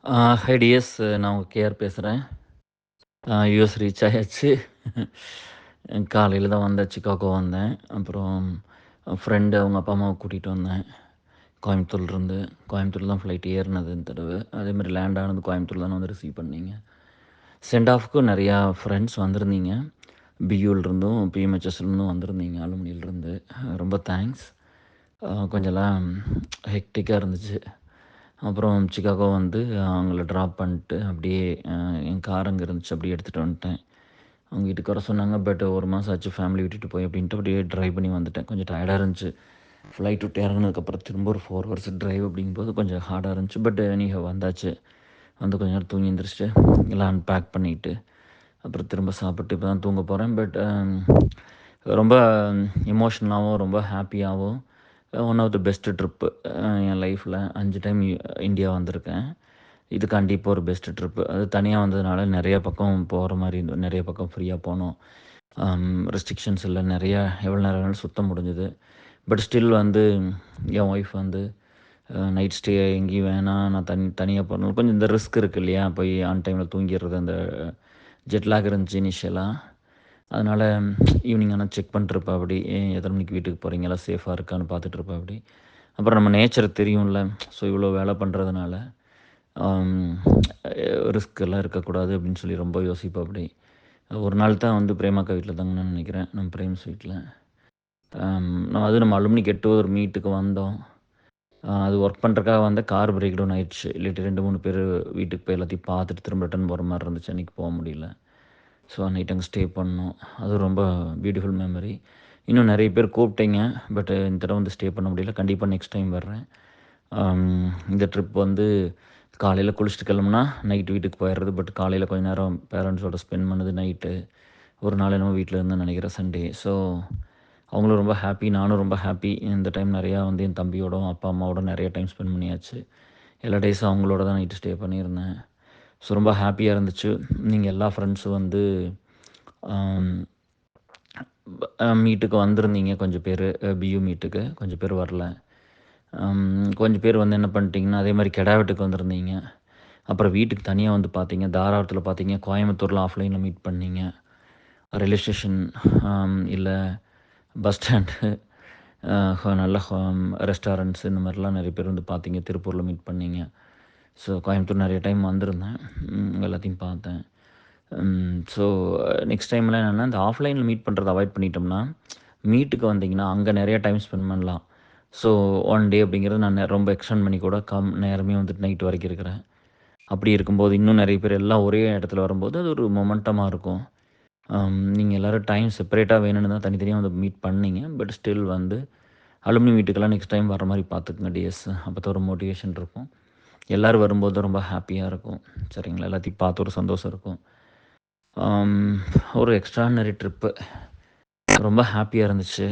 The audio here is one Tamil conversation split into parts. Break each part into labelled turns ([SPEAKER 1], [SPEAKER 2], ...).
[SPEAKER 1] ஹை டியர்ஸ், நான் உங்க கேஆர் பேசுகிறேன். யுஎஸ் ரீச் ஆயாச்சு. காலையில தான் வந்தேன், சிக்காகோ வந்தேன். அப்புறம் ஃப்ரெண்டு அவங்க அப்பா அம்மாவை கூட்டிகிட்டு வந்தேன் கோயம்புத்தூர்லேருந்து. கோயம்புத்தூர் தான் ஃப்ளைட் ஏறினது இந்த தடவை. அதேமாதிரி லேண்ட் ஆனது கோயம்புத்தூர் தானே வந்து ரிசீவ் பண்ணீங்க. சென்ட் ஆஃப்க்கு நிறையா ஃப்ரெண்ட்ஸ் வந்திருந்தீங்க. பியூலேருந்தும் பிஎம்ஹெச்எஸ்லேருந்தும் வந்திருந்தீங்க, அலுமினியிலேருந்து. ரொம்ப தேங்க்ஸ். கொஞ்சம்லாம் ஹெக்டிக்காக இருந்துச்சு. அப்புறம் சிக்காகோ வந்து அவங்கள ட்ராப் பண்ணிட்டு அப்படியே என் கார் அங்கே இருந்துச்சு, அப்படியே எடுத்துகிட்டு வந்துட்டேன். அவங்க வீட்டுக்கு வர சொன்னாங்க. பட் 1 மாதம் ஆச்சு ஃபேமிலி விட்டுட்டு போய் அப்படின்ட்டு அப்படியே ட்ரைவ் பண்ணி வந்துட்டேன். கொஞ்சம் டயர்டாக இருந்துச்சு. ஃப்ளைட் விட்டு இறங்குனதுக்கப்புறம் திரும்ப ஒரு 4 ஹவர்ஸ் ட்ரைவ் அப்படிங்கும்போது கொஞ்சம் ஹார்டாக இருந்துச்சு. பட் எனிஹவ் வந்தாச்சு. வந்து கொஞ்ச நேரம் தூங்கி எந்திரிச்சிட்டு எல்லாம் அன்பேக் பண்ணிவிட்டு அப்புறம் திரும்ப சாப்பிட்டு இப்போ தான் தூங்க போகிறேன். பட் ரொம்ப எமோஷ்னலாகவும் ரொம்ப ஹாப்பியாகவும் one of the best trip என் லைஃப்பில். 5 டைம் இந்தியா வந்திருக்கேன். இது கண்டிப்பாக ஒரு பெஸ்ட்டு ட்ரிப்பு. அது தனியாக வந்ததுனால நிறைய பக்கம் போகிற மாதிரி இருந்தது. நிறைய பக்கம் ஃப்ரீயாக போனோம். ரெஸ்ட்ரிக்ஷன்ஸ் இல்லை, நிறையா எவ்வளோ நேரம் வேணாலும் சுத்த முடிஞ்சுது. பட் ஸ்டில் வந்து என் ஒய்ஃப் வந்து நைட் ஸ்டே எங்கேயும் வேணாம், நான் தனியாக போகணும். கொஞ்சம் இந்த ரிஸ்க் இருக்குது இல்லையா, போய் ஆன் டைமில் தூங்கிடுறது. அந்த ஜெட்லாக் இருந்துச்சு இனிஷியலாக. அதனால் ஈவினிங் ஆனால் செக் பண்ணிட்டுருப்பா அப்படி, எத்தனை மணிக்கு வீட்டுக்கு போகிறீங்க, எல்லாம் சேஃபாக இருக்கான்னு பார்த்துட்ருப்பா அப்படி. அப்புறம் நம்ம நேச்சர் தெரியும்ல, ஸோ இவ்வளோ வேலை பண்ணுறதுனால ரிஸ்க் எல்லாம் இருக்கக்கூடாது அப்படின்னு சொல்லி ரொம்ப யோசிப்பா அப்படி. ஒரு நாள் தான் வந்து பிரேமாக்கா வீட்டில் தங்கணும்னு நினைக்கிறேன், நம்ம பிரேம்ஸ் வீட்டில். நம்ம அலுமினி கெட் டுகெதர் மீட்டுக்கு வந்தோம். அது ஒர்க் பண்ணுறதுக்காக வந்து கார் பிரேக் டவுன் ஆயிடுச்சு. இல்லாட்டி 2, 3 பேர் வீட்டுக்கு போய் எல்லாத்தையும் பார்த்துட்டு திரும்ப ரிட்டர்ன் போகிற மாதிரி இருந்துச்சு. அன்றைக்கி போக முடியல. ஸோ நைட் அங்கே ஸ்டே பண்ணோம். அது ரொம்ப பியூட்டிஃபுல் மெமரி. இன்னும் நிறைய பேர் கூப்பிட்டீங்க. பட் இந்த தடவை வந்து ஸ்டே பண்ண முடியல. கண்டிப்பாக நெக்ஸ்ட் டைம் வர்றேன். இந்த ட்ரிப் வந்து காலையில் குளிச்சுட்டு கிளம்புனா நைட்டு வீட்டுக்கு போயிடுறது. பட் காலையில் கொஞ்சம் நேரம் பேரண்ட்ஸோட ஸ்பெண்ட் பண்ணது நைட்டு. ஒரு நாள் என்னமோ வீட்டில் இருந்தேன்னு நினைக்கிறேன், சண்டே. ஸோ அவங்களும் ரொம்ப ஹாப்பி, நானும் ரொம்ப ஹாப்பி. இந்த டைம் நிறையா வந்து என் தம்பியோடும் அப்பா அம்மாவோட நிறைய டைம் ஸ்பெண்ட் பண்ணியாச்சு. எல்லா டேஸும் அவங்களோட தான் நைட்டு ஸ்டே பண்ணியிருந்தேன். ஸோ ரொம்ப ஹாப்பியாக இருந்துச்சு. நீங்கள் எல்லா ஃப்ரெண்ட்ஸும் வந்து மீட்டுக்கு வந்திருந்தீங்க. கொஞ்சம் பேர் பியூ மீட்டுக்கு, கொஞ்சம் பேர் வரல. கொஞ்சம் பேர் வந்து என்ன பண்ணிட்டீங்கன்னா, அதே மாதிரி கெடா வெட்டுக்கு வந்திருந்தீங்க. அப்புறம் வீட்டுக்கு தனியாக வந்து பார்த்தீங்க. தாராபுரத்தில் பார்த்தீங்க. கோயம்புத்தூரில் ஆஃப்லைனில் மீட் பண்ணீங்க. ரயில்வே ஸ்டேஷன் இல்லை பஸ் ஸ்டாண்டு, நல்ல ரெஸ்டாரண்ட்ஸ் இந்த மாதிரிலாம் நிறைய பேர் வந்து பார்த்தீங்க. திருப்பூரில் மீட் பண்ணீங்க. ஸோ கோயம்புத்தூர் நிறைய டைம் வந்திருந்தேன். எல்லாத்தையும் பார்த்தேன். ஸோ நெக்ஸ்ட் டைம்லாம் என்னென்னா, இந்த ஆஃப்லைனில் மீட் பண்ணுறத அவாய்ட் பண்ணிட்டோம்னா, மீட்டுக்கு வந்தீங்கன்னா அங்கே நிறைய டைம் ஸ்பெண்ட் பண்ணலாம். ஸோ 1 டே அப்படிங்கிறது நான் ரொம்ப எக்ஸ்டெண்ட் பண்ணி கூட நேரமே வந்துட்டு நைட் வரைக்கும் இருக்கிறேன். அப்படி இருக்கும்போது இன்னும் நிறைய பேர் எல்லாம் ஒரே இடத்துல வரும்போது அது ஒரு மொமெண்டமாக இருக்கும். நீங்கள் எல்லோரும் டைம் செப்பரேட்டாக வேணும்னு தான் தனித்தனியாக வந்து மீட் பண்ணீங்க. பட் ஸ்டில் வந்து அலுமினி மீட்டுக்கெல்லாம் நெக்ஸ்ட் டைம் வர மாதிரி பார்த்துக்குங்க டிஎஸ். அப்போ தான் ஒரு மோட்டிவேஷன் இருக்கும். எல்லோரும் வரும்போது ரொம்ப ஹாப்பியாக இருக்கும். சரிங்களா? எல்லாத்தையும் பார்த்து ஒரு சந்தோஷம் இருக்கும். ஒரு எக்ஸ்ட்ராடினரி ட்ரிப்பு. ரொம்ப ஹாப்பியாக இருந்துச்சு.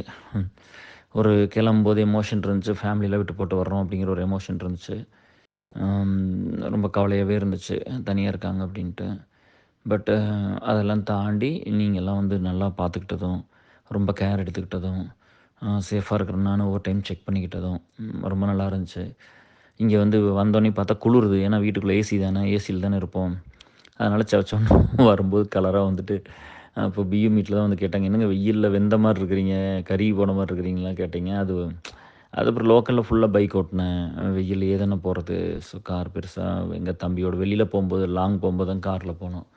[SPEAKER 1] ஒரு கிளம்பும்போது எமோஷன் இருந்துச்சு. ஃபேமிலியெலாம் விட்டு போட்டு வர்றோம் அப்படிங்கிற ஒரு எமோஷன் இருந்துச்சு. ரொம்ப கவலையாகவே இருந்துச்சு, தனியாக இருக்காங்க அப்படின்ட்டு. பட்டு அதெல்லாம் தாண்டி நீங்கள்லாம் வந்து நல்லா பார்த்துக்கிட்டதும், ரொம்ப கேர் எடுத்துக்கிட்டதும், சேஃபாக இருக்கிற நானும் ஒவ்வொரு டைம் செக் பண்ணிக்கிட்டதும் ரொம்ப நல்லா இருந்துச்சு. இங்கே வந்து வந்தோடனே பார்த்தா குளிருது. ஏன்னா வீட்டுக்குள்ளே ஏசி தானே, ஏசியில் தானே இருப்போம். அதனால் சவச்சவன்னு வரும்போது கலராக வந்துட்டு அப்போ பியூ மீட்டில் தான் வந்து கேட்டாங்க, என்னங்க வெயிலில் வெந்த மாதிரி இருக்கிறீங்க, கருகி போன மாதிரி இருக்கிறீங்களாம் கேட்டீங்க. அது அப்புறம் லோக்கலில் ஃபுல்லாக பைக் ஓட்டினேன். வெயில்லையே தானே போகிறது. ஸோ கார் பெருசாக எங்கள் தம்பியோட வெளியில் போகும்போது, லாங் போகும்போது தான் காரில் போனோம்.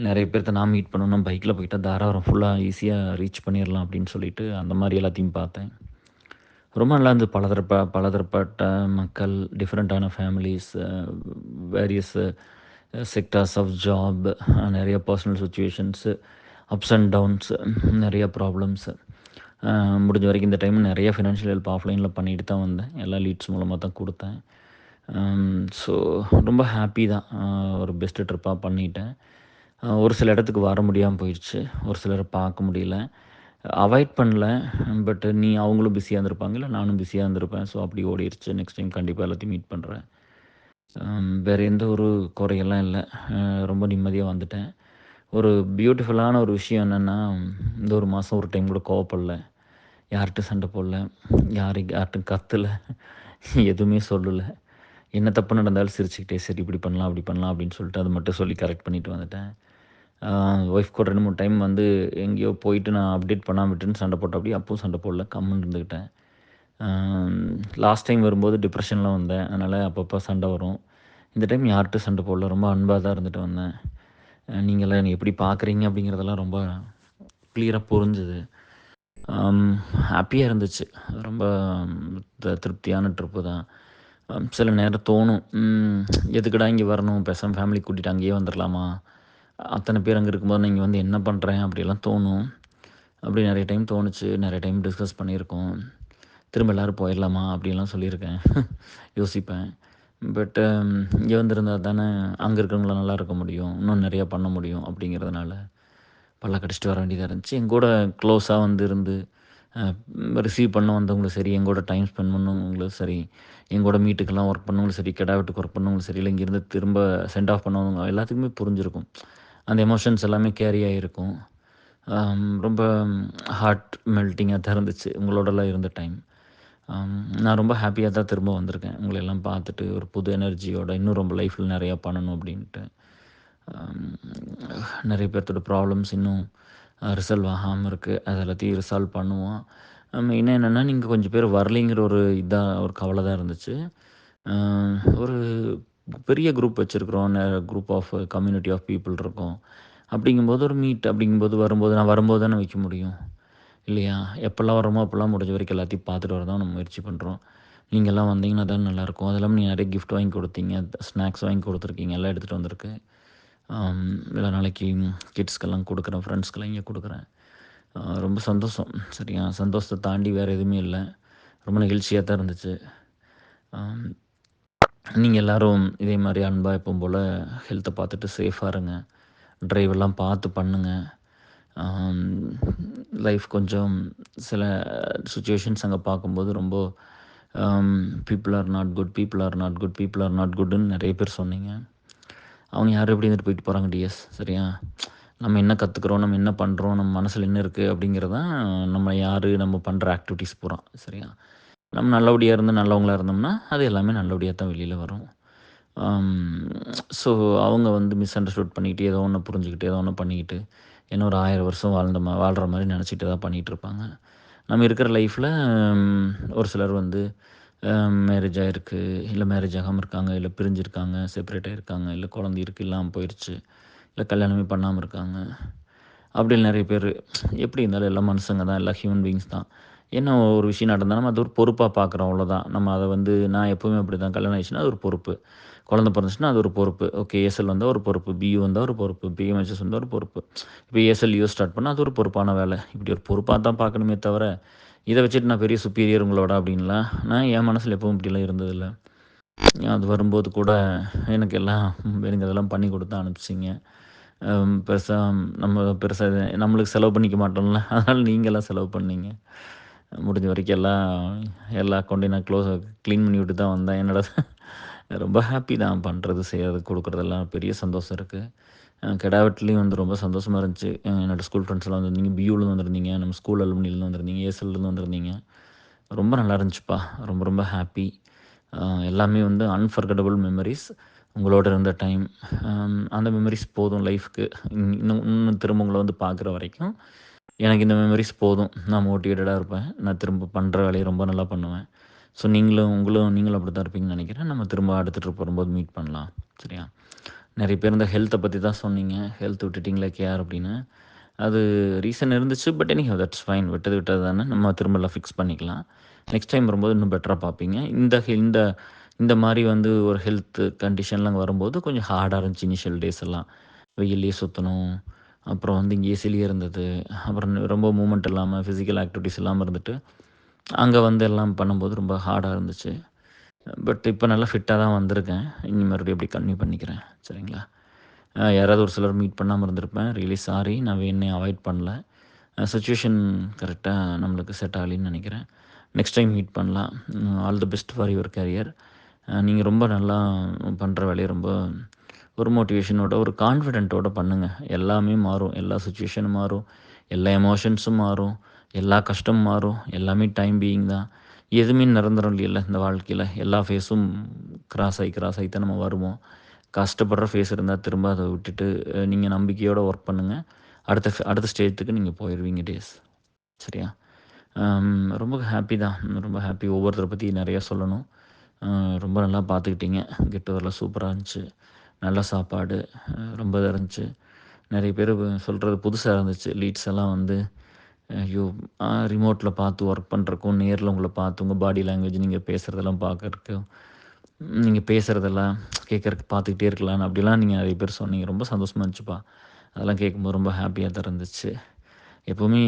[SPEAKER 1] நிறைய பேர்த்த நான் மீட் பண்ணணும்னா பைக்கில் போயிட்டால் தாராபுரம் ஃபுல்லாக ஈஸியாக ரீச் பண்ணிடலாம் அப்படின்னு சொல்லிட்டு அந்த மாதிரி எல்லாத்தையும் பார்த்தேன். ரொம்ப நல்லா இருந்தது. பலதரப்பட்ட மக்கள், டிஃப்ரெண்ட்டான families, various sectors of job, நிறைய personal situations, ups and downs, நிறைய ப்ராப்ளம்ஸு. முடிஞ்ச வரைக்கும் இந்த டைம் நிறைய ஃபினான்ஷியல் ஹெல்ப் ஆஃப்லைனில் பண்ணிட்டு தான் வந்தேன். எல்லா லீட்ஸ் மூலமாக தான் கொடுத்தேன். ஸோ ரொம்ப ஹாப்பி தான். ஒரு பெஸ்ட்டு ட்ரிப்பாக பண்ணிட்டேன். ஒரு சில இடத்துக்கு வர முடியாமல் போயிடுச்சு. ஒரு சிலரை பார்க்க முடியல. அவாய்ட் பண்ணல. பட் அவங்களும் பிஸியாக இருந்திருப்பாங்க, இல்லை நானும் பிஸியாக இருந்திருப்பேன். ஸோ அப்படி ஓடிடுச்சு. நெக்ஸ்ட் டைம் கண்டிப்பாக எல்லாத்தையும் மீட் பண்ணுறேன். வேறு எந்த ஒரு குறையெல்லாம் இல்லை. ரொம்ப நிம்மதியாக வந்துட்டேன். ஒரு பியூட்டிஃபுல்லான ஒரு விஷயம் என்னென்னா, இந்த ஒரு மாதம் ஒரு டைம் கூட கோவப்படல, யார்கிட்டும் சண்டை போடல, யார்கிட்டும் கத்தலை, எதுவுமே சொல்லலை. என்ன தப்பு நடந்தாலும் சிரிச்சுக்கிட்டே, சரி இப்படி பண்ணலாம், அப்படி பண்ணலாம் அப்படின்னு சொல்லிட்டு அத மட்டும் சொல்லி கரெக்ட் பண்ணிட்டு வந்துட்டேன். ஆ ஒய்ஃப் கூட 2, 3 டைம் வந்து எங்கேயோ போயிட்டு நான் அப்டேட் பண்ணாம விட்டேன்னு சண்டை போட்டாப்படி. அப்பவும் சண்டை போடல. கம்முன்னு இருந்துக்கிட்டேன். ஆம் லாஸ்ட் டைம் வரும்போது டிப்ரஷன்ல வந்தேன். அதனால அப்பப்போ சண்டை வரும். இந்த டைம் யார்ட்டயும் சண்டை போடல. ரொம்ப அன்பா தான் இருந்துட்டு வந்தேன். நீங்கலாம் என்னை எப்படி பார்க்குறீங்க அப்படிங்கிறதெல்லாம் ரொம்ப கிளியரா புரிஞ்சுது. அம் ஹாப்பியா இருந்துச்சு. ரொம்ப திருப்தியான ட்ரிப்பு தான். சில நேரம் தோணும். எதுக்குடா இங்கே வரணும்? பேசாம ஃபேமிலி கூட்டிட்டு அங்கேயே வந்துரலாமா? அத்தன பேர் அங்க இருக்கும்போது நான் இங்க வந்து என்ன பண்றேன்? அப்படிலாம் தோணும். அப்படி நெறைய டைம் தோணுச்சு. நெறைய டைம் டிஸ்கஸ் பண்ணியிருக்கோம். திரும்ப எல்லாரும் போயிரலாமா? அப்படின்லாம் சொல்லியிருக்கேன். யோசிப்பேன். பட் இங்கே வந்திருந்தா தானே அங்க இருக்கிறவங்களாம் நல்லா இருக்க முடியும். இன்னும் நெறையா பண்ண முடியும் அப்படிங்கிறதுனால பல்ல கடிச்சிட்டு வர வேண்டியதா இருந்துச்சு. எங்கூட க்ளோஸா வந்து இருந்து அ ரிசீவ் பண்ண வந்தவங்களும் சரி, எங்கூட டைம் ஸ்பெண்ட் பண்ணவங்களும் சரி, எங்கூட மீட்டுக்கெல்லாம் ஒர்க் பண்ணவங்களும் சரி, கெடா வெட்டுக்கு ஒர்க் பண்ணவங்களும் சரி, இல்ல இங்கேருந்து திரும்ப சென்ட் ஆஃப் பண்ணவங்க எல்லாத்துக்குமே புரிஞ்சிருக்கும். அந்த எமோஷன்ஸ் எல்லாமே கேரி ஆகியிருக்கும். ரொம்ப ஹார்ட் மெல்ட்டிங்கா தான் இருந்துச்சு உங்களோடலாம் இருந்த டைம். நான் ரொம்ப ஹாப்பியா தான் திரும்ப வந்திருக்கேன். உங்கள எல்லாம் பார்த்துட்டு ஒரு புது எனர்ஜியோட இன்னும் ரொம்ப லைஃப்ல நெறையா பண்ணணும் அப்படின்ட்டு. அம் நெறைய பேர்த்தோட ப்ராப்ளம்ஸ் இன்னும் ரிசால்வ் ஆகாம இருக்கு. அது எல்லாத்தையும் ரிசால்வ் பண்ணுவோம். மெயினா என்னன்னா, நீங்க கொஞ்சம் பேர் வரலைங்கிற ஒரு கவல தான் இருந்துச்சு. அ ஒரு பெரிய குரூப் வச்சிருக்கிறோம். Group of community of people இருக்கோம். அப்படிங்கும்போது ஒரு மீட் அப்படிங்கும்போது வரும்போது நான் வரும்போது தானே வைக்க முடியும். இல்லையா? எப்பலாம் வர்றோமோ அப்பலாம் முடிஞ்ச வரைக்கும் எல்லாத்தையும் பார்த்துட்டு வர தான் நம்ம முயற்சி பண்றோம். நீங்கலாம் வந்தீங்கன்னா தான் நல்லாயிருக்கும். அது இல்லாம நீங்க நெறைய கிஃப்ட் வாங்கி குடுத்தீங்க. ஸ்நாக்ஸ் வாங்கி குடுத்துருக்கீங்க. எல்லாம் எடுத்துட்டு வந்திருக்கு. எல்லாம் நாளைக்கு கிட்ஸ்க்கெல்லாம் குடுக்குறேன். ஃப்ரெண்ட்ஸ்க்கெல்லாம் இங்கே குடுக்குறேன். ரொம்ப சந்தோஷம். சரியா? சந்தோஷத்த தாண்டி வேற எதுவுமே இல்ல. ரொம்ப நெகிழ்ச்சியா தான் இருந்துச்சு. ஆம். நீங்க எல்லாரும் இதே மாரி அன்பா எப்பவும் போல ஹெல்த்த பார்த்துட்டு சேஃபா இருங்க. டிரைவ் எல்லாம் பார்த்து பண்ணுங்க. ஆம். லைஃப் கொஞ்சம் சில சிச்சுவேஷன்ஸ் அங்க பார்க்கும்போது ரொம்ப um people are not good, people are not good, people are not குட்ன்னு நெறைய பேர் சொன்னீங்க. அவங்க யாரும் எப்படி இருந்துட்டு போயிட்டு போறாங்க டிஎஸ். சரியா? நம்ம என்ன கத்துக்கிறோம், நம்ம என்ன பண்றோம், நம்ம மனசுல என்ன இருக்கு அப்படிங்கிறது தான் நம்ம யாரு, நம்ம பண்ற ஆக்டிவிட்டீஸ் பூரா. சரியா? நம்ம நல்லபடியா இருந்து நல்லவங்களா இருந்தோம்னா, அது எல்லாமே நல்லபடியா தான் வெளியில வரும். அம் ஸோ அவங்க வந்து மிஸ் அண்டர்ஸ்டுட் பண்ணிக்கிட்டு, ஏதோ ஒண்ணு புரிஞ்சுக்கிட்டு, ஏதோ ஒண்ணு பண்ணிக்கிட்டு, இன்னும் ஒரு 1000 வருஷம் வாழ்ற மாரி நெனச்சுட்டு ஏதாவது பண்ணிட்டு இருப்பாங்க. நம்ம இருக்கிற லைஃப்ல ஒரு சிலர் வந்து மேரேஜ் ஆயிருக்கு, இல்ல மேரேஜ் ஆகாம இருக்காங்க, இல்ல பிரிஞ்சிருக்காங்க, செப்பரேட் ஆயிருக்காங்க, இல்ல குழந்தை இருக்கு, இல்லாம போயிருச்சு, இல்ல கல்யாணமே பண்ணாம இருக்காங்க. அப்படி நெறைய பேரு. எப்படி இருந்தாலும் எல்லாம் மனுஷங்க தான், எல்லாம் ஹியூமன் பீயிங்ஸ் தான். என்ன ஒரு விஷயம் நடந்தா நம்ம அது ஒரு பொறுப்பா பார்க்குறோம் அவ்வளோதான். நம்ம அத வந்து நான் எப்பவுமே அப்படிதான். கல்யாணம் ஆயிடுச்சுன்னா அது ஒரு பொறுப்பு. குழந்தை பொறந்துச்சுன்னா அது ஒரு பொறுப்பு. ஓகே ஏஎஸ்எல் வந்தா ஒரு பொறுப்பு. பியூ வந்தா ஒரு பொறுப்பு. பிஎம்ஹெச்எஸ் வந்தா ஒரு பொறுப்பு. இப்போ ஏஎஸ்எல் யூஎஸ் ஸ்டார்ட் பண்ணா அது ஒரு பொறுப்பான வேலை. இப்படி ஒரு பொறுப்பா தான் பார்க்கணுமே தவிர, இத வச்சுட்டு நான் பெரிய சுப்பீரியர் உங்களோட அப்படின்லாம் நான் என் மனசுல எப்பவும் இப்படிலாம் இருந்ததில்ல. அது வரும்போது கூட எனக்கு எல்லாம் வேணுங்கிறதெல்லாம் பண்ணி குடுத்து அனுப்பிச்சிங்க. பெருசா பெருசா நம்மளுக்கு செலவு பண்ணிக்க மாட்டோம்ல. அதனால நீங்கலாம் செலவு பண்ணீங்க. முடிஞ்ச வரைக்கும் எல்லா அக்கவுண்டையும் நான் கிளீன் பண்ணி விட்டு தான் வந்தேன். என்னோட ரொம்ப ஹாப்பி தான் பண்றது, செய்றது, குடுக்குறதெல்லாம் பெரிய சந்தோஷம் இருக்கு. கெடா வெட்டுலயும் வந்து ரொம்ப சந்தோஷமா இருந்துச்சு. என்னோட ஸ்கூல் ஃப்ரெண்ட்ஸ்லாம் வந்திருந்தீங்க. பியூலேருந்து வந்திருந்தீங்க. நம்ம ஸ்கூல் அலுமினிலேருந்து வந்திருந்தீங்க. ஏஎஸ்எல்லேருந்து வந்திருந்தீங்க. ரொம்ப நல்லா இருந்துச்சுப்பா. ரொம்ப ரொம்ப ஹாப்பி. அ எல்லாமே வந்து அன்ஃபர்கட்டபிள் மெமரீஸ். உங்களோட இருந்த டைம். அந்த மெமரீஸ் போதும் லைஃப்‌க்கு. இன்னும் இன்னும் திரும்ப உங்கள வந்து பார்க்குற வரைக்கும், எனக்கு இந்த மெமரீஸ் போதும். நான் மோட்டிவேட்டடா இருப்பேன். நான் திரும்ப பண்ற வேலைய ரொம்ப நல்லா பண்ணுவேன். ஸோ நீங்களும் அப்படித்தான் இருப்பீங்கன்னு நெனைக்கிறேன். நம்ம திரும்ப அடுத்த ட்ரிப் வரும்போது மீட் பண்ணலாம். சரியா? நெறைய பேர் இந்த ஹெல்த்த பத்தி தான் சொன்னீங்க. ஹெல்த் விட்டுட்டீங்களே கேர் அப்படின்னு. அது ரீசன் இருந்துச்சு. But anyhow that's fine. விட்டது விட்டது தானே. நம்ம திரும்ப எல்லாம் ஃபிக்ஸ் பண்ணிக்கலாம். நெக்ஸ்ட் டைம் வரும்போது இன்னும் பெட்டரா பார்ப்பீங்க. இந்த இந்த மாரி வந்து ஒரு ஹெல்த் கண்டிஷன்லாம் வரும்போது கொஞ்சம் ஹார்டா இருந்துச்சு இனிஷியல் டேஸ் எல்லாம். வெயில்லயே சுத்தணும். அப்புறம் வந்து இங்க ஏசிலயே இருந்தது. அப்புறம் ரொம்ப மூவ்மெண்ட் இல்லாம, பிசிக்கல் ஆக்டிவிட்டீஸ் இல்லாம இருந்துட்டு, அங்க வந்து எல்லாம் பண்ணும்போது ரொம்ப ஹார்டா இருந்துச்சு. பட் இப்ப நல்லா ஃபிட்டா தான் வந்திருக்கேன். இனி மறுபடியும் அப்படியே கன்டின்யூ பண்ணிக்கிறேன். சரிங்களா? யாராவது ஒரு சிலர் மீட் பண்ணாம இருந்திருப்பேன். Really sorry. நான் வேணும்னே அவாய்ட் பண்ணல. சிச்சுவேஷன் கரெக்ட்டா நம்மளுக்கு செட் ஆகலைன்னு நெனைக்கிறேன். நெக்ஸ்ட் டைம் மீட் பண்ணலாம். All the best for your career. நீங்க ரொம்ப நல்லா பண்ற வேலைய ரொம்ப ஒரு மோட்டிவேஷனோட, ஒரு கான்ஃபிடென்ட்டோட பண்ணுங்க. எல்லாமே மாறும். எல்லா சிச்சுவேஷனும் மாறும். எல்லா எமோஷன்ஸும் மாறும். எல்லா கஷ்டமும் மாறும். எல்லாமே டைம் பீயிங் தான். எதுவுமே நிரந்தரம் இல்லைல்ல இந்த வாழ்க்கையில். எல்லா ஃபேஸும் கிராஸ் ஆகி தான் நம்ம வருவோம். கஷ்டப்படுற ஃபேஸ் இருந்தால் திரும்ப அதை விட்டுட்டு நீங்கள் நம்பிக்கையோடு ஒர்க் பண்ணுங்கள். அடுத்த ஸ்டேஜுக்கு நீங்கள் போயிடுவீங்க டேஸ். சரியா? ரொம்ப ஹாப்பி தான். ரொம்ப ஹாப்பி. ஒவ்வொருத்தரை பற்றி நிறையா சொல்லணும். ரொம்ப நல்லா பார்த்துக்கிட்டீங்க. கெட் டுகெதர்லாம் சூப்பராக இருந்துச்சு. நல்ல சாப்பாடு ரொம்ப இதாக இருந்துச்சு. நிறைய பேர் சொல்கிறது புதுசாக இருந்துச்சு. லீட்ஸ் எல்லாம் வந்து ஐயோ ரிமோட்டில் பார்த்து ஒர்க் பண்ணுறக்கும் நேரில் உங்களை பார்த்து உங்கள் பாடி லாங்குவேஜ் நீங்கள் பேசுகிறதெல்லாம் பார்க்குறக்கும் நீங்கள் பேசுகிறதெல்லாம் கேட்குறக்கு பார்த்துக்கிட்டே இருக்கலான்னு அப்படிலாம் நீங்கள் நிறைய பேர் சொன்னீங்க. ரொம்ப சந்தோஷமாக இருந்துச்சுப்பா. அதெல்லாம் கேட்கும்போது ரொம்ப ஹாப்பியாக தான் இருந்துச்சு. எப்போவுமே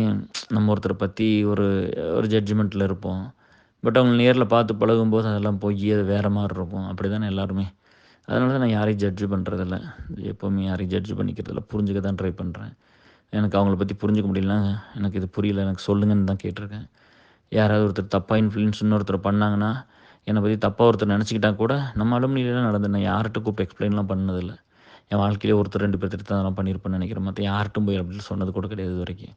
[SPEAKER 1] நம்ம ஒருத்தரை பற்றி ஒரு ஒரு ஜட்ஜ்மெண்ட்டில் இருப்போம். பட் அவங்க நேரில் பார்த்து பழகும்போது அதெல்லாம் போய் அது வேறு மாதிரி இருக்கும். அப்படி தானே எல்லாருமே. அதனால தான் நான் யாரையும் ஜட்ஜ் பண்ணுறதில்ல. எப்போவுமே யாரையும் ஜட்ஜ் பண்ணிக்கிறதில்ல. புரிஞ்சுக்க தான் ட்ரை பண்ணுறேன். எனக்கு அவங்கள பற்றி புரிஞ்சுக்க முடியலனா எனக்கு இது புரியல எனக்கு சொல்லுங்கன்னு தான் கேட்டிருக்கேன். யாராவது ஒருத்தர் தப்பாக இன்ஃப்ளூயன்ஸ் இன்னொருத்தர் பண்ணாங்கன்னா என்னை பற்றி தப்பாக ஒருத்தர் நினச்சிக்கிட்டா கூட நம்ம அலுமினியெலாம் நடந்தது. நான் யார்கிட்ட கூப்பிட்டு எக்ஸ்பிளைன்லாம் பண்ணதில்லை. என் வாழ்க்கையிலே ஒருத்தர் 2 பேர் தான் அதெல்லாம் பண்ணியிருப்பேன்னு நினைக்கிறேன். மற்ற யார்ட்டும் போய் அப்படின்னு சொன்னது கூட கிடையாது இது வரைக்கும்.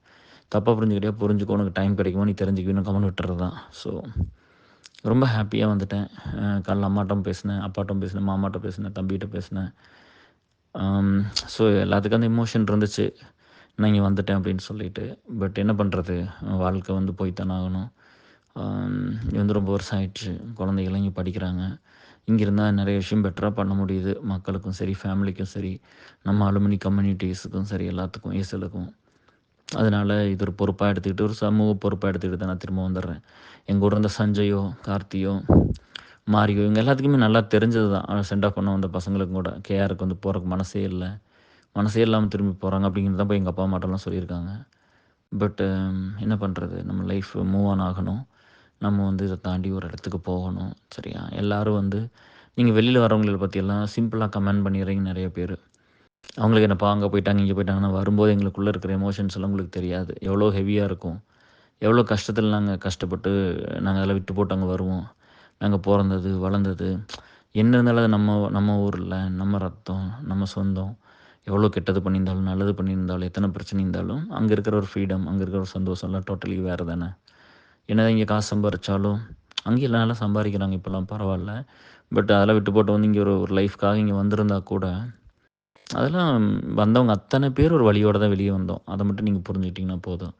[SPEAKER 1] தப்பாக புரிஞ்சுக்கிட்டே புரிஞ்சுக்கோ உனக்கு டைம் கிடைக்குமோ நீ தெரிஞ்சுக்குவேன்னு கமெண்ட் விட்டுறது தான். ஸோ ரொம்ப ஹாப்பியாக வந்துட்டேன். காலைல அம்மாட்டம் பேசினேன், அப்பாட்டம் பேசினேன், மாமாட்ட பேசினேன், தம்பிகிட்ட பேசினேன். ஸோ எல்லாத்துக்கும் அந்த எமோஷன் இருந்துச்சு. நான் இங்கே வந்துட்டேன் அப்படின்னு சொல்லிட்டு. பட் என்ன பண்ணுறது, வாழ்க்கை வந்து போய் தானே ஆகணும். இது வந்து ரொம்ப வருஷம் ஆயிடுச்சு. குழந்தைகள்லாம் இங்கே படிக்கிறாங்க. இங்கே இருந்தால் நிறைய விஷயம் பெட்டராக பண்ண முடியுது. மக்களுக்கும் சரி, ஃபேமிலிக்கும் சரி, நம்ம அலுமினி கம்யூனிட்டிஸுக்கும் சரி, எல்லாத்துக்கும் ஏசலுக்கும். அதனால் இது ஒரு பொறுப்பாக எடுத்துக்கிட்டு ஒரு சமூக பொறுப்பாக எடுத்துக்கிட்டு தான் நான் திரும்ப வந்துடுறேன். எங்கள் கூட இருந்த சஞ்சயோ, கார்த்தியோ, மாரியோ இவங்க எல்லாத்துக்குமே நல்லா தெரிஞ்சது தான். சென்ட் ஆஃப் பண்ண வந்த பசங்களுக்கும் கூட கேஆருக்கு வந்து போகிறக்கு மனசே இல்லாமல் திரும்பி போகிறாங்க அப்படிங்கிறது தான் போய் எங்கள் அப்பா அம்மாட்டெல்லாம் சொல்லியிருக்காங்க. பட்டு என்ன பண்ணுறது, நம்ம லைஃப் மூவ் ஆன் ஆகணும். நம்ம வந்து இதை தாண்டி ஒரு இடத்துக்கு போகணும். சரியா? எல்லோரும் வந்து நீங்கள் வெளியில் வரவங்களை பற்றியெல்லாம் சிம்பிளாக கமெண்ட் பண்ணிடுறீங்க நிறைய பேர். அவங்களுக்கு என்னப்பா அங்கே போயிட்டாங்க இங்கே போயிட்டாங்கன்னா வரும்போது எங்களுக்குள்ளே இருக்கிற எமோஷன்ஸ் எல்லாம் உங்களுக்கு தெரியாது. எவ்வளோ ஹெவியாக இருக்கும். எவ்வளோ கஷ்டத்தில் நாங்கள் கஷ்டப்பட்டு நாங்கள் அதெல்லாம் விட்டு போட்டு அங்கே வருவோம். நாங்கள் பிறந்தது வளர்ந்தது என்ன இருந்தாலும் அது நம்ம ஊரில் நம்ம ரத்தம் நம்ம சொந்தம். எவ்வளோ கெட்டது பண்ணியிருந்தாலும் நல்லது பண்ணியிருந்தாலும் எத்தனை பிரச்சனை இருந்தாலும் அங்கே இருக்கிற ஒரு ஃப்ரீடம் அங்கே இருக்கிற ஒரு சந்தோஷம்லாம் டோட்டலி வேறு தானே. என்னதான் இங்கே காசு சம்பாரித்தாலும் அங்கேயும் எல்லாம் நல்லா சம்பாதிக்கிறாங்க இப்போல்லாம் பரவாயில்ல. பட் அதெல்லாம் விட்டு போட்டு வந்து இங்கே ஒரு லைஃப்காக இங்கே வந்திருந்தா கூட அதெல்லாம் வந்தவங்க அத்தனை பேர் ஒரு வழியோடு தான் வெளியே வந்தோம். அதை மட்டும் நீங்கள் புரிஞ்சுக்கிட்டிங்கன்னா போதும்.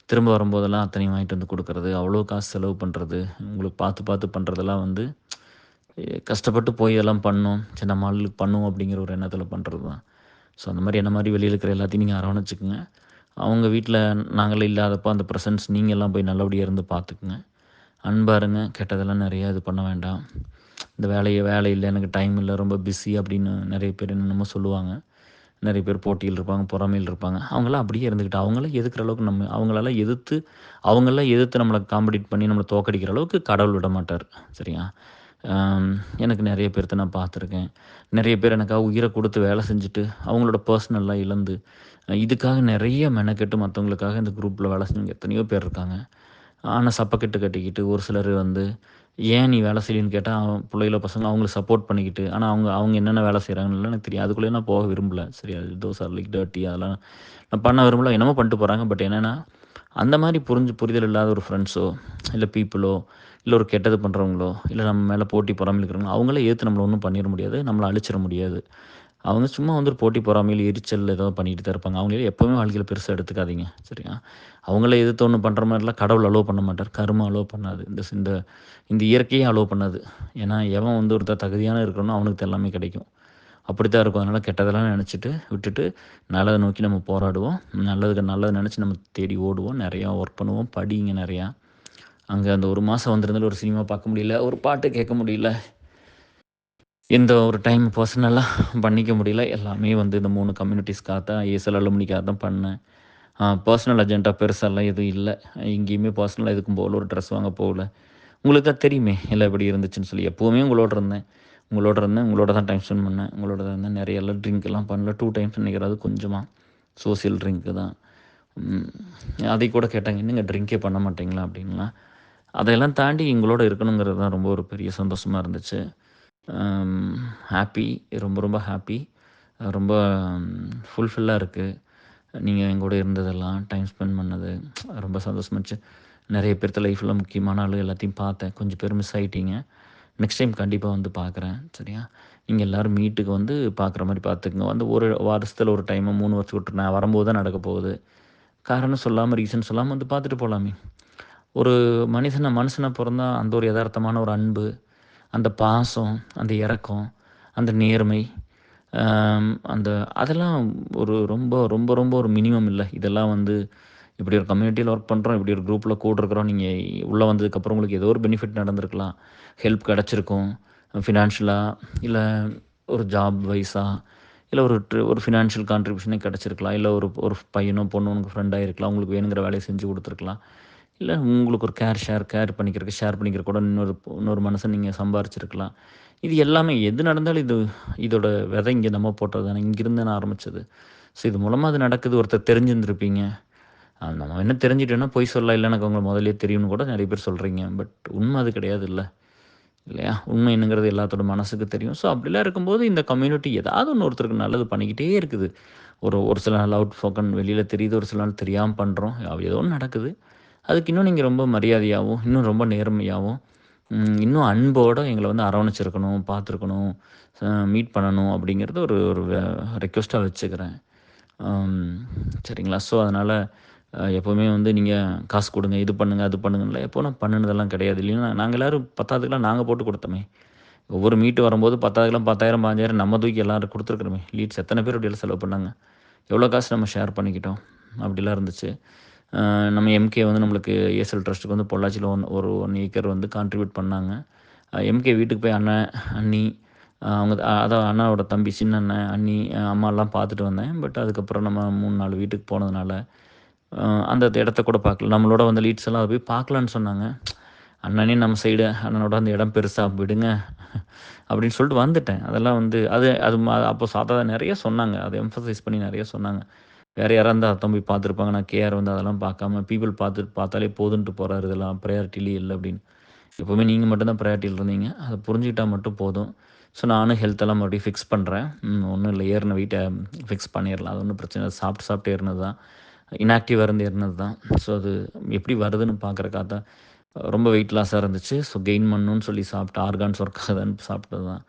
[SPEAKER 1] திரும்ப வரும்போதெல்லாம் அத்தனையும் வாங்கிட்டு வந்து கொடுக்குறது, அவ்வளோ காசு செலவு பண்ணுறது, உங்களுக்கு பார்த்து பண்ணுறதெல்லாம் வந்து கஷ்டப்பட்டு போய் எல்லாம் பண்ணோம். சரி நம்ம ஆளுக்கு பண்ணுவோம் அப்படிங்கிற ஒரு எண்ணத்தில் பண்ணுறது தான். ஸோ அந்த மாதிரி என்ன மாதிரி வெளியில் இருக்கிற எல்லாத்தையும் நீங்கள் அரவணைச்சிக்கங்க. அவங்க வீட்டில் நாங்களே இல்லாதப்போ அந்த ப்ரெசன்ஸ் நீங்கள் எல்லாம் போய் நல்லபடியாக இருந்து பார்த்துக்குங்க. அன்பாருங்க, கெட்டதெல்லாம் நிறையா இது பண்ண வேண்டாம். இந்த வேலை இல்லை எனக்கு டைம் இல்லை ரொம்ப பிஸி அப்படின்னு நிறைய பேர் என்னென்னமோ சொல்லுவாங்க. நிறைய பேர் போட்டியில் இருப்பாங்க, பொறாமையில் இருப்பாங்க. அவங்களாம் அப்படியே இருந்துக்கிட்டு அவங்களாம் எதுக்குற அளவுக்கு அவங்களெல்லாம் எதிர்த்து நம்மளை காம்படிட் பண்ணி நம்மளை தோக்கடிக்கிற அளவுக்கு கடவுள் விட மாட்டார். சரியா? எனக்கு நிறைய பேர்த்த நான் பார்த்துருக்கேன். நிறைய பேர் எனக்காக உயிரை கொடுத்து வேலை செஞ்சுட்டு அவங்களோட பர்சனல்லாம் இழந்து இதுக்காக நிறைய மெனக்கெட்டு மற்றவங்களுக்காக இந்த குரூப்பில் வேலை செஞ்சவங்க எத்தனையோ பேர் இருக்காங்க. ஆனால் சப்பக்கட்டு கட்டிக்கிட்டு ஒரு சிலர் வந்து ஏன் நீ வேலை செய்யலன்னு கேட்டால் பிள்ளைகளோ பசங்க அவங்களுக்கு சப்போர்ட் பண்ணிக்கிட்டு ஆனால் அவங்க என்னென்ன வேலை செய்கிறாங்கன்னு எனக்கு தெரியும். அதுக்குள்ளேயே நான் போக விரும்பல. சரி அது தோஸ் ஆர் லைக் டர்ட்டி அதெல்லாம் நான் பண்ண விரும்பல. என்னமோ பண்ணிட்டு போகிறாங்க. பட் என்னென்னா அந்த மாதிரி புரிதல் இல்லாத ஒரு ஃப்ரெண்ட்ஸோ இல்லை பீப்புளோ இல்லை ஒரு கெட்டது பண்ணுறவங்களோ இல்லை நம்ம மேலே போட்டி பொறாமையில் இருக்கிறவங்களோ அவங்களே ஏற்று நம்மளை ஒன்றும் பண்ணிட முடியாது. நம்மளை அழிச்சிட முடியாது. அவங்க சும்மா வந்து ஒரு போட்டி பொறாமையில் எரிச்சல் ஏதோ பண்ணிகிட்டு தான் இருப்பாங்க. அவங்களே எப்போவுமே வாழ்க்கையில் பெருசாக எடுத்துக்காதீங்க. சரியா? அவங்கள எதிர்த்து ஒன்று பண்ணுற மாதிரிலாம் கடவுள் அலோவ் பண்ண மாட்டார். கரும அலோவ் பண்ணாது. இந்த இந்த இயற்கையே அலோவ் பண்ணாது. ஏன்னா எவன் வந்து ஒருத்தர் தகுதியான இருக்கணும் அவனுக்கு எல்லாமே கிடைக்கும். அப்படித்தான் இருக்கும். அதனால் கெட்டதெல்லாம் நினச்சிட்டு விட்டுட்டு நல்லதை நோக்கி நம்ம போராடுவோம். நல்லது நினச்சி நம்ம தேடி ஓடுவோம். நிறையா ஒர்க் பண்ணுவோம். படிங்க நிறையா. அங்கே அந்த ஒரு மாதம் வந்திருந்தாலும் ஒரு சினிமா பார்க்க முடியல, ஒரு பாட்டு கேட்க முடியல, எந்த ஒரு டைம் பர்சனலாக பண்ணிக்க முடியல. எல்லாமே வந்து இந்த 3 கம்யூனிட்டிஸ்க்காக தான் ஏசல் அலுமினிக்காக தான் பண்ணேன். பர்சனல் அஜெண்டா பெருசாலாம் எதுவும் இல்லை. எங்கேயுமே பர்சனலாக எதுக்கும் போகல, ஒரு ட்ரெஸ் வாங்க போகல. உங்களுக்கு தான் தெரியுமே எல்லாம் எப்படி இருந்துச்சுன்னு சொல்லி. எப்போவுமே உங்களோட இருந்தேன். உங்களோட தான் டைம் ஸ்பெண்ட் பண்ணேன். உங்களோட தான் இருந்தேன். நிறைய எல்லாம் ட்ரிங்க்லாம் பண்ணல. 2 டைம்ஸ் நினைக்கிறது கொஞ்சமாக சோசியல் ட்ரிங்க்கு தான். அதை கூட கேட்டாங்க, என்னங்க ட்ரிங்கே பண்ண மாட்டிங்களா அப்படின்லாம். அதையெல்லாம் தாண்டி எங்களோட இருக்கணுங்கிறது தான் ரொம்ப ஒரு பெரிய சந்தோஷமாக இருந்துச்சு. ஹாப்பி, ரொம்ப ஹாப்பி. ரொம்ப ஃபுல்ஃபில்லாக இருக்குது. நீங்கள் என் கூட இருந்ததெல்லாம் டைம் ஸ்பெண்ட் பண்ணது ரொம்ப சந்தோஷமா இருந்துச்சு. நிறைய பேர்த்த லைஃப்பில் முக்கியமான ஆளு எல்லாத்தையும் பார்த்தேன். கொஞ்சம் பேர் மிஸ் ஆயிட்டீங்க. நெக்ஸ்ட் டைம் கண்டிப்பா வந்து பார்க்குறேன். சரியா? நீங்க எல்லாரும் மீட்டுக்கு வந்து பார்க்குற மாரி பார்த்துக்கங்க. வந்து ஒரு வருஷத்துல ஒரு டைமு, 3 வருஷத்துக்கு ஒரு நான் வரும்போது தான் நடக்க போகுது. காரணம் சொல்லாம, ரீசன் சொல்லாம வந்து பார்த்துட்டு போலாமே! ஒரு மனுஷனா பொறந்தா அந்த ஒரு எதார்த்தமான ஒரு அன்பு, அந்த பாசம், அந்த இரக்கம், அந்த நேர்மை, அந்த அதெல்லாம் ஒரு ரொம்ப ரொம்ப ரொம்ப ஒரு மினிமம் இல்ல. இதெல்லாம் வந்து இப்படி ஒரு கம்யூனிட்டியில ஒர்க் பண்றோம், இப்படி ஒரு குரூப்ல கூட இருக்கிறோம். நீங்க உள்ள வந்ததுக்கப்புறம் உங்களுக்கு ஏதோ ஒரு பெனிஃபிட் நடந்திருக்கலாம். ஹெல்ப் கிடைச்சிருக்கும். ஃபினான்ஷியலா இல்ல ஒரு ஜாப் வைஸா, இல்ல ஒரு ஃபினான்ஷியல் கான்ட்ரிபியூஷனே கிடைச்சிருக்கலாம். இல்ல ஒரு ஒரு பையனோ, பொண்ணோ உனக்கு ஃப்ரெண்ட் ஆயிருக்கலாம். உங்களுக்கு வேணுங்கிற வேலைய செஞ்சு குடுத்துருக்கலாம். இல்ல உங்களுக்கு ஒரு கேர் பண்ணிக்கிறதுக்கு ஷேர் பண்ணிக்கிற கூட இன்னொரு மனுஷன் நீங்க சம்பாரிச்சிருக்கலாம். இது எல்லாமே எது நடந்தாலும் இதோட விதை இங்க நம்ம போட்டது தானே. இங்கிருந்து தானே ஆரம்பிச்சது. ஸோ இது மூலமா அது நடக்குது. ஒருத்தர் தெரிஞ்சிருந்திருப்பீங்க. நம்ம என்ன தெரிஞ்சுட்டோன்னா பொய் சொல்லலாம். இல்ல எனக்கு உங்கள முதல்லயே தெரியும்னு கூட நெறைய பேர் சொல்றீங்க. பட் உண்ம அது கிடையாதுல்ல. இல்லையா? உண்மை என்னங்கிறது எல்லாத்தோட மனசுக்கு தெரியும். ஸோ அப்படிலாம் இருக்கும்போது இந்த கம்யூனிட்டி ஏதாவது ஒண்ணு ஒருத்தருக்கு நல்லது பண்ணிக்கிட்டே இருக்குது. ஒரு ஒரு சில நாள் அவுட் ஸ்போக்கன் வெளியில தெரியுது. ஒரு சில நாள் தெரியாம பண்றோம். ஏதோ ஒண்ணு நடக்குது. அதுக்கு இன்னும் நீங்க ரொம்ப மரியாதையாவும், இன்னும் ரொம்ப நேர்மையாவும், இன்னும் அன்போட எங்கள வந்து அரவணைச்சிருக்கணும், பார்த்துருக்கணும், மீட் பண்ணணும் அப்படிங்கிறது ஒரு ஒரு ரெக்வெஸ்ட்டா வச்சுக்கிறேன். அம் சரிங்களா? ஸோ அதனால எப்பவுமே வந்து நீங்க காசு குடுங்க, இது பண்ணுங்க, அது பண்ணுங்கன்லாம் எப்போ நான் பண்ணுனதெல்லாம் கிடையாது. இல்லைன்னா நாங்க எல்லாரும் பத்தாததுக்கெல்லாம் நாங்க போட்டு குடுத்தோமே! ஒவ்வொரு மீட் வரும்போது பத்தாததுக்கெல்லாம் 10,000, 15,000 நம்ம தூக்கி எல்லாரும் குடுத்துருக்கிறோமே! லீட்ஸ் எத்தன பேர் அப்படியெல்லாம் செலவு பண்ணாங்க? எவ்வளோ காசு நம்ம ஷேர் பண்ணிக்கிட்டோம். அப்படிலாம் இருந்துச்சு. நம்ம எம்கே வந்து நம்மளுக்கு ஏர்செல் ட்ரஸ்ட்டுக்கு வந்து பொள்ளாச்சியில ஒரு 1 ஏக்கர் வந்து கான்ட்ரிபியூட் பண்ணாங்க. எம்கே வீட்டுக்கு போய் அண்ணன், அண்ணி அவங்க அதான் அண்ணாவோட தம்பி, சின்ன அண்ணன், அண்ணி, அம்மாலாம் பார்த்துட்டு வந்தேன். பட் அதுக்கப்புறம் நம்ம 3, 4 வீட்டுக்கு போனதுனால, அந்த இடத்த கூட பார்க்கல. நம்மளோட வந்த லீட்ஸ் எல்லாம் அத போய் பார்க்கலான்னு சொன்னாங்க. அண்ணனே நம்ம சைடு அண்ணனோட அந்த இடம் பெருசா விடுங்க அப்படின்னு சொல்லிட்டு வந்துட்டேன். அதெல்லாம் வந்து அது அது அப்போ சாதா நெறைய சொன்னாங்க. அத எம்பசைஸ் பண்ணி நெறைய சொன்னாங்க. வேற யாரா இருந்தா அதான் போய் பார்த்துருப்பாங்க. நான் கேஆர் வந்து அதெல்லாம் பார்க்காம பீப்பிள் பார்த்தாலே போதுன்ட்டு போறாரு. இதெல்லாம் ப்ரையாரிட்டிலயே இல்ல அப்படின்னு. எப்பவுமே நீங்க மட்டும் தான் ப்ரையாரிட்டில இருந்தீங்க. அத புரிஞ்சுக்கிட்டா மட்டும் போதும். ஸோ நானும் ஹெல்த் எல்லாம் மறுபடியும் ஃபிக்ஸ் பண்றேன். ஒண்ணும் இல்ல ஏறுன வெயிட்ட ஃபிக்ஸ் பண்ணிறலாம். அது ஒண்ணும் பிரச்சனை இல்ல. சாப்பிட்டு சாப்பிட்டு ஏறுனது தான். இன்ஆக்டிவா இருந்து ஏறுனது தான். ஸோ அது எப்படி வருதுன்னு பார்க்கறக்காக தான் ரொம்ப வெயிட் லாஸா இருந்துச்சு. ஸோ கெயின் பண்ணணும்னு சொல்லி சாப்பிட்டு ஆர்கான்ஸ் ஒர்க் ஆகுதான்னு சாப்பிட்டது தான்.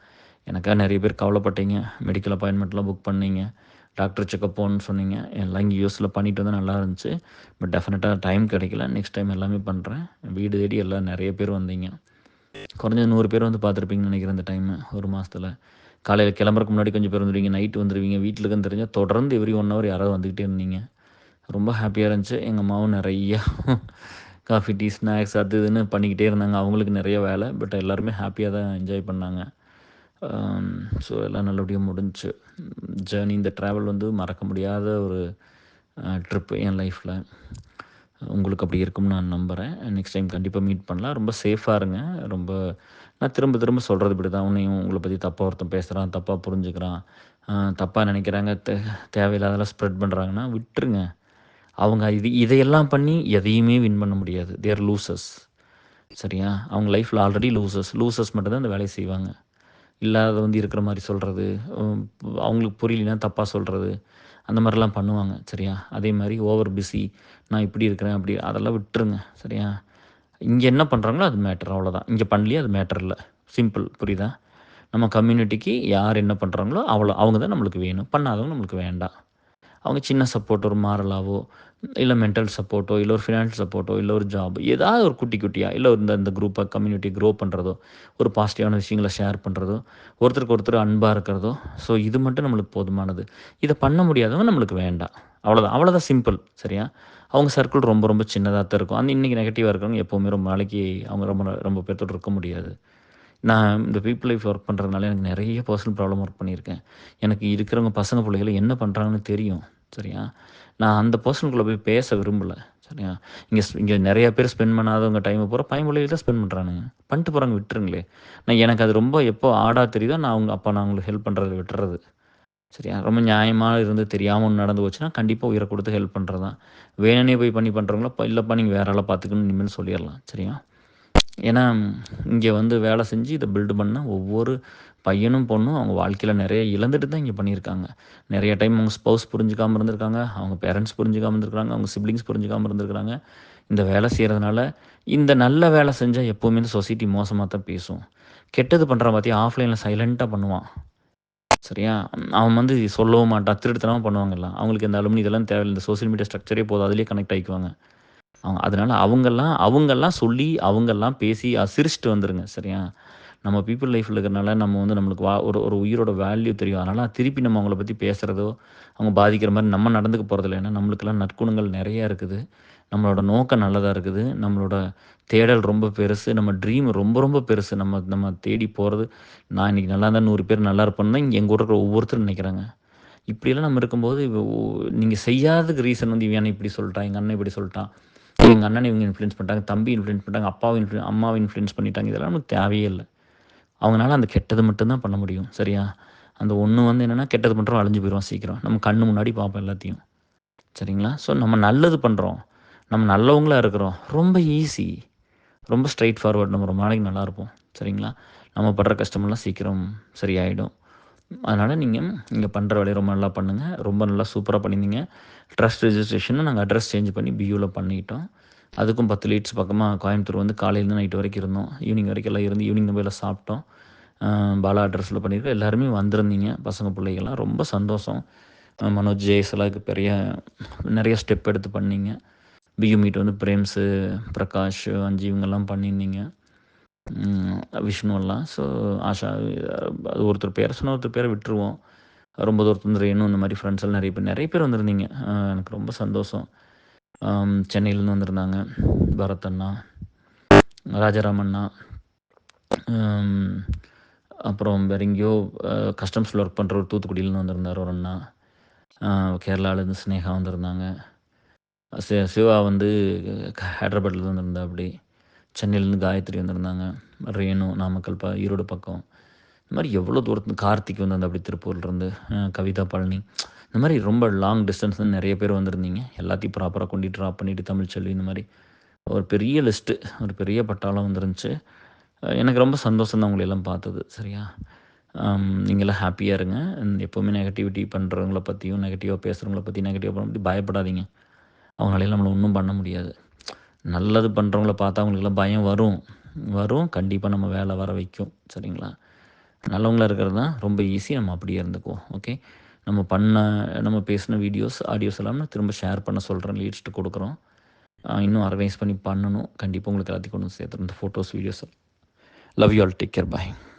[SPEAKER 1] எனக்காக நெறைய பேர் கவலைப்பட்டீங்க. மெடிக்கல் அப்பாயின்ட்மெண்ட்லாம் புக் பண்ணீங்க. டாக்டர் செக்கப் போணும்னு சொன்னீங்க. எல்லாம் இங்கே யூஎஸ்ல பண்ணிட்டு வந்தா நல்லா இருந்துச்சு. பட் டெஃபினட்டா டைம் கிடைக்கல. நெக்ஸ்ட் டைம் எல்லாமே பண்றேன். வீடு தேடி எல்லாம் நெறைய பேர் வந்தீங்க. குறைஞ்சது 100 பேர் வந்து பார்த்துருப்பீங்கன்னு நெனைக்கிறேன் இந்த டைமு. 1 மாசத்துல. காலையில கிளம்புறதுக்கு முன்னாடி கொஞ்சம் பேர் வந்துருவீங்க. நைட் வந்துருவீங்க. வீட்ல இருக்குன்னு தெரிஞ்சா தொடர்ந்து எவ்ரி 1 ஹவர் யாராவது வந்துகிட்டே இருந்தீங்க. ரொம்ப ஹேப்பியா இருந்துச்சு. எங்க அம்மாவும் நெறைய காஃபி, டீ, ஸ்நாக்ஸ் அது இதுன்னு பண்ணிக்கிட்டே இருந்தாங்க. அவங்களுக்கு நெறைய வேலை. பட் எல்லாருமே ஹேப்பியா தான் என்ஜாய் பண்ணாங்க. ஸோ எல்லாம் நல்லபடியா முடிஞ்சுச்சு. ஜர்னி இந்த ட்ராவல் வந்து மறக்க முடியாத ஒரு ட்ரிப் என் லைஃப்ல. உங்களுக்கு அப்படி இருக்கும்னு நான் நம்புறேன். நெக்ஸ்ட் டைம் கண்டிப்பா மீட் பண்ணலாம். ரொம்ப சேஃபா இருங்க. ரொம்ப நான் திரும்ப திரும்ப சொல்றது இப்படிதான். உன்னையும் உங்கள பத்தி தப்பா ஒருத்தன் பேசுறான், தப்பா புரிஞ்சுக்கிறான், தப்பா நினைக்கிறாங்க, தேவையில்லாதெல்லாம் ஸ்ப்ரெட் பண்றாங்கன்னா விட்டுருங்க. அவங்க இதையெல்லாம் பண்ணி எதையுமே வின் பண்ண முடியாது. They are losers. சரியா? அவங்க லைஃப்ல ஆல்ரெடி லூசர்ஸ். லூசர்ஸ் மட்டும் தான் இந்த வேலைய செய்வாங்க. இல்லாதத வந்து இருக்கிற மாரி சொல்றது, ம் அவங்களுக்கு புரியலைன்னா தப்பா சொல்றது, அந்த மாரிலாம் பண்ணுவாங்க. சரியா? அதே மாரி ஓவர் பிஸி நான் இப்படி இருக்கிறேன், அப்படி அதெல்லாம் விட்டுருங்க. சரியா? இங்க என்ன பண்றாங்களோ அது மேட்டர் அவ்வளோதான். இங்க பண்ணலையா அது மேட்டர் இல்ல. சிம்பிள் புரியுதா? நம்ம கம்யூனிட்டிக்கு யார் என்ன பண்றாங்களோ அவங்க தான் நம்மளுக்கு வேணும். பண்ணாதவங்க நம்மளுக்கு வேண்டாம். அவங்க சின்ன சப்போர்ட் ஒரு மாரலாவோ, இல்ல மென்டல் சப்போர்ட்டோ, இல்ல ஒரு ஃபினான்ஷியல் சப்போர்ட்டோ, இல்ல ஒரு ஜாப் ஏதாவது ஒரு குட்டி குட்டியா, இல்ல இந்த இந்த குரூப்ப கம்யூனிட்டி க்ரோ பண்றதோ, ஒரு பாசிட்டிவான விஷயங்கள ஷேர் பண்றதோ, ஒருத்தருக்கு ஒருத்தர் அன்பா இருக்கிறதோ, ஸோ இது மட்டும் நம்மளுக்கு போதுமானது. இத பண்ண முடியாதவங்க நம்மளுக்கு வேண்டாம். அவ்வளோதான். அவ்வளோதான் சிம்பிள். சரியா? அவங்க சர்க்கிள் ரொம்ப ரொம்ப சின்னதா தான் இருக்கும். அந்த இன்னைக்கு நெகட்டிவா இருக்கிறவங்க எப்பவுமே ரொம்ப நாளைக்கு அவங்க ரொம்ப ரொம்ப பேத்தோட இருக்க முடியாது. நான் இந்த பீப்பிள் லைஃப் ஒர்க் பண்றதுனால எனக்கு நெறைய பர்சனல் ப்ராப்ளம் ஒர்க் பண்ணியிருக்கேன். எனக்கு இருக்கிறவங்க பசங்க, புள்ளைகள் என்ன பண்றாங்கன்னு தெரியும். சரியா? நான் அந்த பெர்சனுக்குள்ள போய் பேச விரும்பல. சரியா? இங்க நெறைய பேர் ஸ்பெண்ட் பண்ணாதவங்க டைம பூரா பையன், புள்ளைகள் தான் ஸ்பெண்ட் பண்றானுங்க. பண்ணிட்டு போறாங்க விட்டுருங்களேன். எனக்கு அது ரொம்ப எப்போ ஆடா தெரியுதோ, அப்ப நான் அவங்களுக்கு ஹெல்ப் பண்றத விட்டுறது. சரியா? ரொம்ப நியாயமா இருந்து தெரியாம ஒண்ணு நடந்து போச்சுன்னா, கண்டிப்பா உயிர குடுத்து ஹெல்ப் பண்றது தான். வேணும்னே போய் பண்றவங்கள, இல்லப்பா நீங்க வேற ஆள பார்த்துக்கன்னு இனிமேல் சொல்லிறலாம். சரியா? ஏன்னா, இங்க வந்து வேலை செஞ்சு இத பில்ட் பண்ண ஒவ்வொரு பையனும், பொண்ணும் அவங்க வாழ்க்கையில நெறைய இழந்துட்டு தான் இங்க பண்ணியிருக்காங்க. நெறைய டைம் அவங்க ஸ்பௌஸ் புரிஞ்சுக்காம இருந்திருக்காங்க. அவங்க பேரண்ட்ஸ் புரிஞ்சுக்காம இருந்திருக்காங்க. அவங்க சிப்லிங்ஸ் புரிஞ்சுக்காம இருந்திருக்காங்க. இந்த வேலை செய்றதுனால, இந்த நல்ல வேலை செஞ்சா எப்பவுமே இந்த சொசைட்டி மோசமா தான் பேசும். கெட்டது பண்றான் பாத்தியா, ஆஃப்லைன்ல சைலன்ட்டா பண்ணுவான். சரியா? அவன் வந்து சொல்லவும் மாட்டான். திருட்டுத்தனமா பண்ணுவாங்க எல்லாம். அவங்களுக்கு இந்த அலுமினி இதெல்லாம் தேவையில்ல. இந்த சோசியல் மீடியா ஸ்ட்ரக்சரே போதும். அதிலேயே கனெக்ட் ஆயிக்குவாங்க. அதனால அவங்கலாம் சொல்லி, அவங்கலாம் பேசி சிரிச்சுட்டு வந்துருங்க. சரியா? நம்ம பீப்பிள் லைஃப்ல இருக்கிறனால நம்ம வந்து நம்மளுக்கு ஒரு ஒரு உயிரோட வேல்யூ தெரியும். அதனால திருப்பி நம்ம அவங்கள பத்தி பேசுறதோ, அவங்க பாதிக்கிற மாரி நம்ம நடந்துக்க போறதில்ல. ஏன்னா நம்மளுக்கெல்லாம் நற்குணங்கள் நெறைய இருக்குது. நம்மளோட நோக்கம் நல்லதா இருக்குது. நம்மளோட தேடல் ரொம்ப பெருசு. நம்ம ட்ரீம் ரொம்ப ரொம்ப பெருசு. நம்ம நம்ம தேடி போறது, நான் இன்னைக்கு நல்லா இருந்தா 100 பேர் நல்லா இருப்பேன்னு தான் எங்க கூட இருக்கிற ஒவ்வொருத்தரும் நெனைக்கிறாங்க. இப்படியெல்லாம் நம்ம இருக்கும்போது, நீங்க செய்யாததுக்கு ரீசன் வந்து இவன் என்ன இப்படி சொல்ட்டான், எங்க அண்ணன் இப்படி சொல்ட்டான். எங்க அண்ணன இவங்க இன்ஃப்ளூயன்ஸ் பண்ணிட்டாங்க, தம்பி இன்ஃப்ளூயன்ஸ் பண்ணிட்டாங்க, அம்மாவ இன்ஃப்ளூயன்ஸ் பண்ணிட்டாங்க. இதெல்லாம் நமக்கு தேவையே இல்ல. அவங்கனால அந்த கெட்டது மட்டும் தான் பண்ண முடியும். சரியா? அந்த ஒண்ணு வந்து என்னன்னா, கெட்டது பண்றவன் அழிஞ்சு போயிருவான் சீக்கிரம். நம்ம கண்ணு முன்னாடி பார்ப்போம் எல்லாத்தையும். சரிங்களா? ஸோ நம்ம நல்லது பண்றோம். நம்ம நல்லவங்களா இருக்கிறோம். ரொம்ப ஈஸி. ரொம்ப ஸ்ட்ரெய்ட் ஃபார்வர்ட். நம்ம ரொம்ப நாளைக்கு நல்லாயிருப்போம். சரிங்களா? நம்ம படுற கஷ்டமெல்லாம் சீக்கிரம் சரியாயிடும். அதனால நீங்க பண்ற வேலைய ரொம்ப நல்லா பண்ணுங்க. ரொம்ப நல்லா சூப்பரா பண்ணியிருந்தீங்க. ட்ரஸ்ட் ரெஜிஸ்ட்ரேஷன நாங்க அட்ரஸ் சேஞ்ச் பண்ணி பியூல பண்ணிட்டோம். அதுக்கும் 10 லீட்ஸ் பக்கமா கோயம்புத்தூர் வந்து காலையிலேருந்து நைட் வரைக்கும் இருந்தோம். ஈவினிங் வரைக்கும் எல்லாம் இருந்து ஈவினிங் போய் எல்லாம் சாப்பிட்டோம். பாலா அட்ரஸில பண்ணியிருக்கோம். எல்லாருமே வந்திருந்தீங்க. பசங்க, பிள்ளைகள்லாம் ரொம்ப சந்தோஷம். மனோஜ், ஜெயஸ் எல்லாம் நெறைய ஸ்டெப் எடுத்து பண்ணீங்க. பியூ மீட் வந்து பிரேம்ஸு, பிரகாஷ், அஞ்சு இவங்கெல்லாம் பண்ணியிருந்தீங்க. விஷ்ணு எல்லாம். ஸோ ஆஷா அது ஒருத்தர் பேர சொன்னா ஒருத்தர் பேர விட்டுருவோம். ரொம்ப தூரத்துலருந்து ரேணு இந்த மாரி ஃப்ரெண்ட்ஸ் எல்லாம் நெறைய பேர் வந்திருந்தீங்க. எனக்கு ரொம்ப சந்தோஷம். சென்னையிலேருந்து வந்திருந்தாங்க. பரத் அண்ணா, ராஜாராம் அண்ணா, ம் அப்புறம் வேற எங்கேயோ கஸ்டம்ஸ்ல ஒர்க் பண்றவர் தூத்துக்குடியிலேருந்து வந்திருந்தார் ஒரு அண்ணா. கேரளாலேருந்து ஸ்னேகா வந்திருந்தாங்க. சிவா வந்து ஹைதராபாத்லேருந்து வந்திருந்தாப்படி. சென்னையிலேருந்து காயத்ரி வந்திருந்தாங்க. ரேணு, நாமக்கல், ஈரோடு பக்கம். இந்த மாரி எவ்வளோ தூரத்துலருந்து கார்த்திக் வந்திருந்தாப்படி திருப்பூர்லேருந்து. கவிதா, பழனி. இந்த மாரி ரொம்ப லாங் டிஸ்டன்ஸ்லேருந்து நெறைய பேர் வந்திருந்தீங்க. எல்லாத்தையும் ப்ராப்பரா கொண்டு ட்ராப் பண்ணிட்டு தமிழ்ச்செல்வி இந்த மாரி ஒரு பெரிய லிஸ்ட்டு, ஒரு பெரிய பட்டாளம் வந்துருந்துச்சு. எனக்கு ரொம்ப சந்தோஷம் தான் உங்கள எல்லாம் பார்த்தது. சரியா? நீங்கலாம் ஹேப்பியா இருங்க. எப்பவுமே நெகட்டிவிட்டி பண்றவங்கள பத்தியும், நெகட்டிவா பேசுறவங்கள பத்தி, நெகட்டிவா பயப்படாதீங்க. அவங்களால நம்மள ஒண்ணும் பண்ண முடியாது. நல்லது பண்றவங்கள பார்த்தா அவங்களுக்கெல்லாம் பயம் வரும். வரும். கண்டிப்பா நம்ம வேலை வர வைக்கும். சரிங்களா? நல்லவங்களா இருக்கிறது தான் ரொம்ப ஈஸி. நம்ம அப்படியே இருந்துக்குவோம். ஓகே. நம்ம பேசின வீடியோஸ், ஆடியோஸ் எல்லாம் நான் திரும்ப ஷேர் பண்ண சொல்றேன். லீட்ஸ்ட்டு குடுக்குறோம். இன்னும் ஆர்கனைஸ் பண்ணி பண்ணணும். கண்டிப்பா உங்களுக்கு எல்லாத்தையும் கொண்டு வந்து சேர்த்துறேன். இந்த photos, videos. Love you all. Take care. Bye.